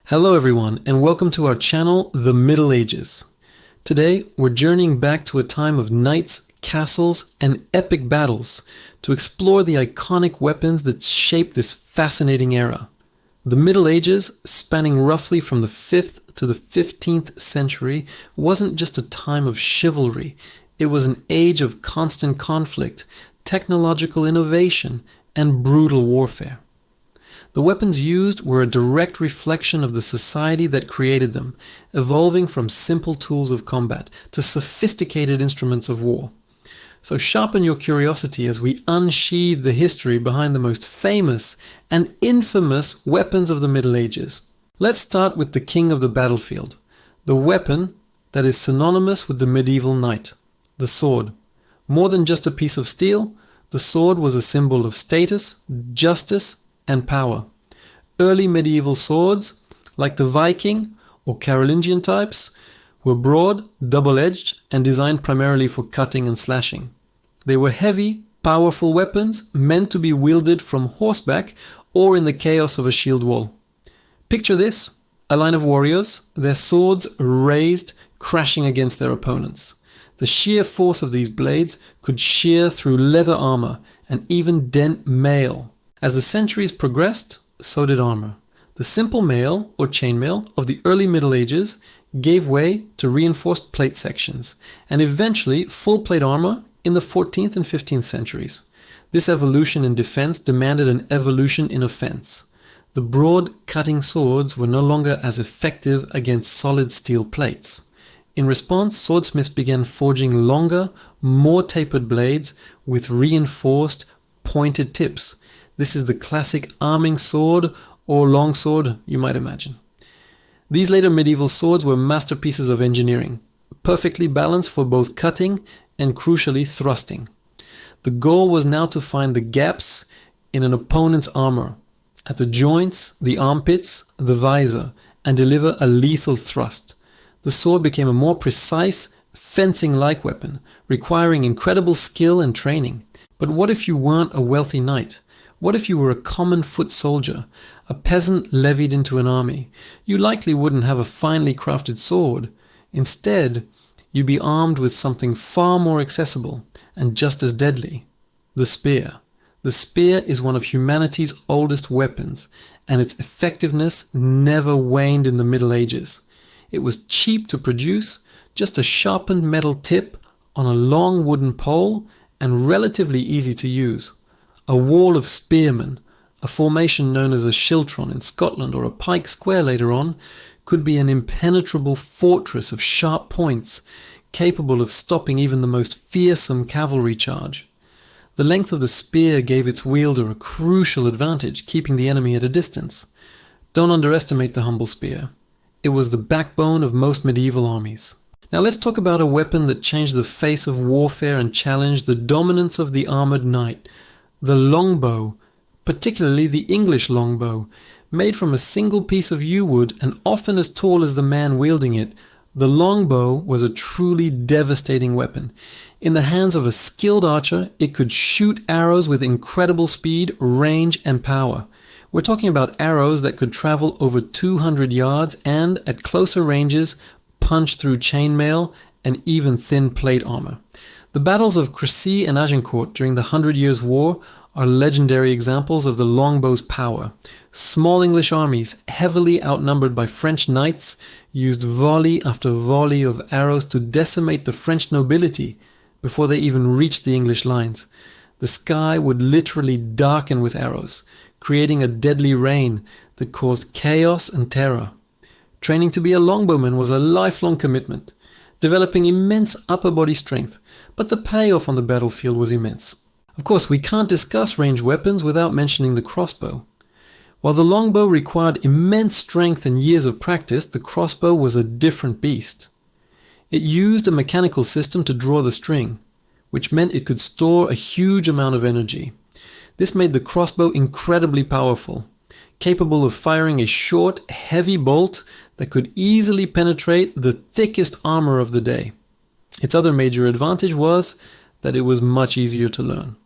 Hello everyone, and welcome to our channel, The Middle Ages. Today, we're journeying back to a time of knights, castles, and epic battles to explore the iconic weapons that shaped this fascinating era. The Middle Ages, spanning roughly from the 5th to the 15th century, wasn't just a time of chivalry. It was an age of constant conflict, technological innovation, and brutal warfare. The weapons used were a direct reflection of the society that created them, evolving from simple tools of combat to sophisticated instruments of war. So sharpen your curiosity as we unsheathe the history behind the most famous and infamous weapons of the Middle Ages. Let's start with the king of the battlefield, the weapon that is synonymous with the medieval knight, the sword. More than just a piece of steel, the sword was a symbol of status, justice, and power. Early medieval swords, like the Viking or Carolingian types, were broad, double-edged, and designed primarily for cutting and slashing. They were heavy, powerful weapons meant to be wielded from horseback or in the chaos of a shield wall. Picture this: a line of warriors, their swords raised, crashing against their opponents. The sheer force of these blades could shear through leather armor and even dent mail. As the centuries progressed, so did armor. The simple mail or chainmail of the early Middle Ages gave way to reinforced plate sections, and eventually full plate armor in the 14th and 15th centuries. This evolution in defense demanded an evolution in offense. The broad, cutting swords were no longer as effective against solid steel plates. In response, swordsmiths began forging longer, more tapered blades with reinforced, pointed tips. This is the classic arming sword or longsword you might imagine. These later medieval swords were masterpieces of engineering, perfectly balanced for both cutting and crucially thrusting. The goal was now to find the gaps in an opponent's armor, at the joints, the armpits, the visor, and deliver a lethal thrust. The sword became a more precise, fencing-like weapon, requiring incredible skill and training. But what if you weren't a wealthy knight? What if you were a common foot soldier, a peasant levied into an army? You likely wouldn't have a finely crafted sword. Instead, you'd be armed with something far more accessible and just as deadly: the spear. The spear is one of humanity's oldest weapons, and its effectiveness never waned in the Middle Ages. It was cheap to produce, just a sharpened metal tip on a long wooden pole, and relatively easy to use. A wall of spearmen, a formation known as a schiltron in Scotland or a pike square later on, could be an impenetrable fortress of sharp points, capable of stopping even the most fearsome cavalry charge. The length of the spear gave its wielder a crucial advantage, keeping the enemy at a distance. Don't underestimate the humble spear. It was the backbone of most medieval armies. Now let's talk about a weapon that changed the face of warfare and challenged the dominance of the armored knight: the longbow, particularly the English longbow. Made from a single piece of yew wood and often as tall as the man wielding it, the longbow was a truly devastating weapon. In the hands of a skilled archer, it could shoot arrows with incredible speed, range, and power. We're talking about arrows that could travel over 200 yards and, at closer ranges, punch through chainmail and even thin plate armor. The battles of Crécy and Agincourt during the 100 Years' War are legendary examples of the longbow's power. Small English armies, heavily outnumbered by French knights, used volley after volley of arrows to decimate the French nobility before they even reached the English lines. The sky would literally darken with arrows, creating a deadly rain that caused chaos and terror. Training to be a longbowman was a lifelong commitment, developing immense upper body strength, but the payoff on the battlefield was immense. Of course, we can't discuss ranged weapons without mentioning the crossbow. While the longbow required immense strength and years of practice, the crossbow was a different beast. It used a mechanical system to draw the string, which meant it could store a huge amount of energy. This made the crossbow incredibly powerful, capable of firing a short, heavy bolt that could easily penetrate the thickest armor of the day. Its other major advantage was that it was much easier to learn.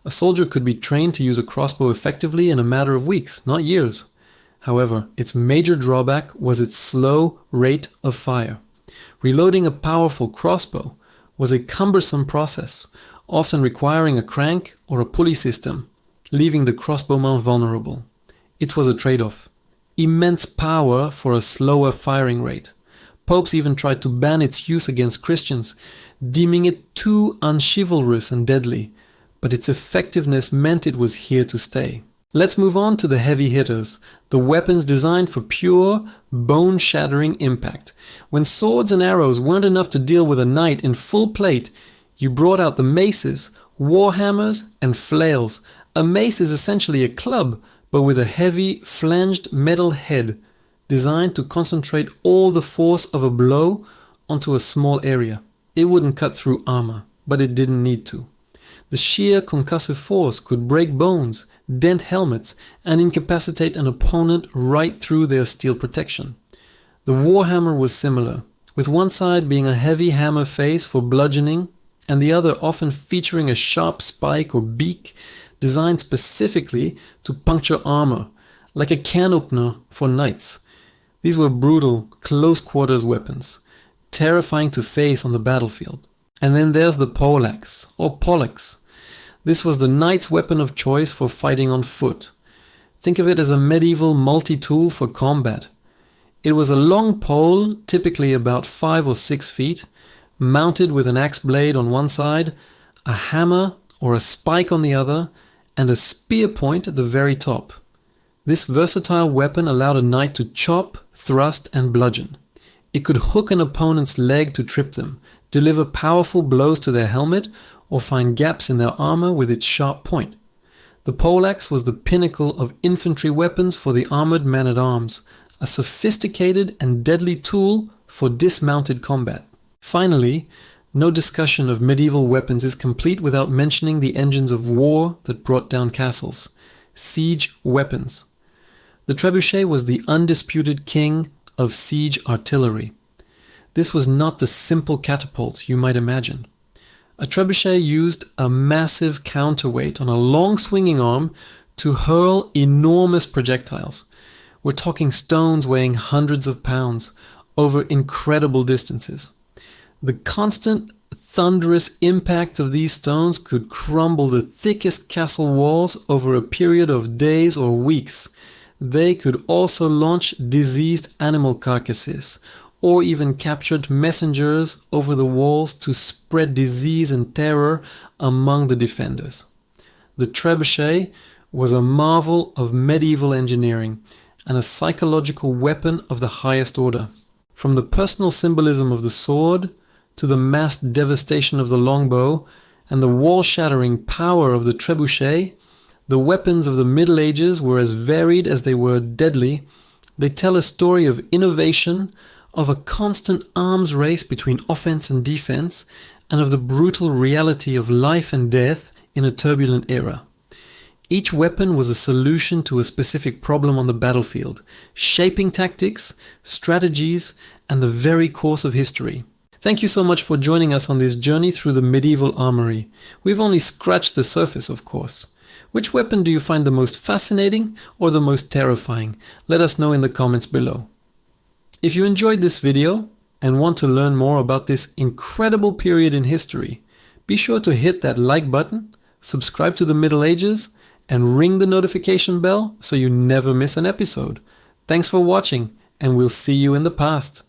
A soldier could be trained to use a crossbow effectively in a matter of weeks, not years. However, its major drawback was its slow rate of fire. Reloading a powerful crossbow was a cumbersome process, often requiring a crank or a pulley system, leaving the crossbowman vulnerable. It was a trade-off. Immense power for a slower firing rate. Popes even tried to ban its use against Christians, deeming it too unchivalrous and deadly, but its effectiveness meant it was here to stay. Let's move on to the heavy hitters, the weapons designed for pure, bone-shattering impact. When swords and arrows weren't enough to deal with a knight in full plate, you brought out the maces, warhammers, and flails. A mace is essentially a club, but with a heavy, flanged metal head, designed to concentrate all the force of a blow onto a small area. It wouldn't cut through armor, but it didn't need to. The sheer concussive force could break bones, dent helmets, and incapacitate an opponent right through their steel protection. The warhammer was similar, with one side being a heavy hammer face for bludgeoning, and the other often featuring a sharp spike or beak designed specifically to puncture armor, like a can opener for knights. These were brutal, close-quarters weapons, terrifying to face on the battlefield. And then there's the poleaxe, or poleaxe. This was the knight's weapon of choice for fighting on foot. Think of it as a medieval multi-tool for combat. It was a long pole, typically about 5 or 6 feet, mounted with an axe blade on one side, a hammer or a spike on the other, and a spear point at the very top. This versatile weapon allowed a knight to chop, thrust, and bludgeon. It could hook an opponent's leg to trip them, deliver powerful blows to their helmet, or find gaps in their armor with its sharp point. The poleaxe was the pinnacle of infantry weapons for the armored man-at-arms, a sophisticated and deadly tool for dismounted combat. Finally, no discussion of medieval weapons is complete without mentioning the engines of war that brought down castles, siege weapons. The trebuchet was the undisputed king of siege artillery. This was not the simple catapult you might imagine. A trebuchet used a massive counterweight on a long swinging arm to hurl enormous projectiles. We're talking stones weighing hundreds of pounds over incredible distances. The constant, thunderous impact of these stones could crumble the thickest castle walls over a period of days or weeks. They could also launch diseased animal carcasses, or even captured messengers over the walls to spread disease and terror among the defenders. The trebuchet was a marvel of medieval engineering and a psychological weapon of the highest order. From the personal symbolism of the sword to the mass devastation of the longbow and the wall-shattering power of the trebuchet, the weapons of the Middle Ages were as varied as they were deadly. They tell a story of innovation, of a constant arms race between offense and defense, and of the brutal reality of life and death in a turbulent era. Each weapon was a solution to a specific problem on the battlefield, shaping tactics, strategies, and the very course of history. Thank you so much for joining us on this journey through the medieval armory. We've only scratched the surface, of course. Which weapon do you find the most fascinating or the most terrifying? Let us know in the comments below. If you enjoyed this video and want to learn more about this incredible period in history, be sure to hit that like button, subscribe to the Middle Ages, and ring the notification bell so you never miss an episode. Thanks for watching, and we'll see you in the past.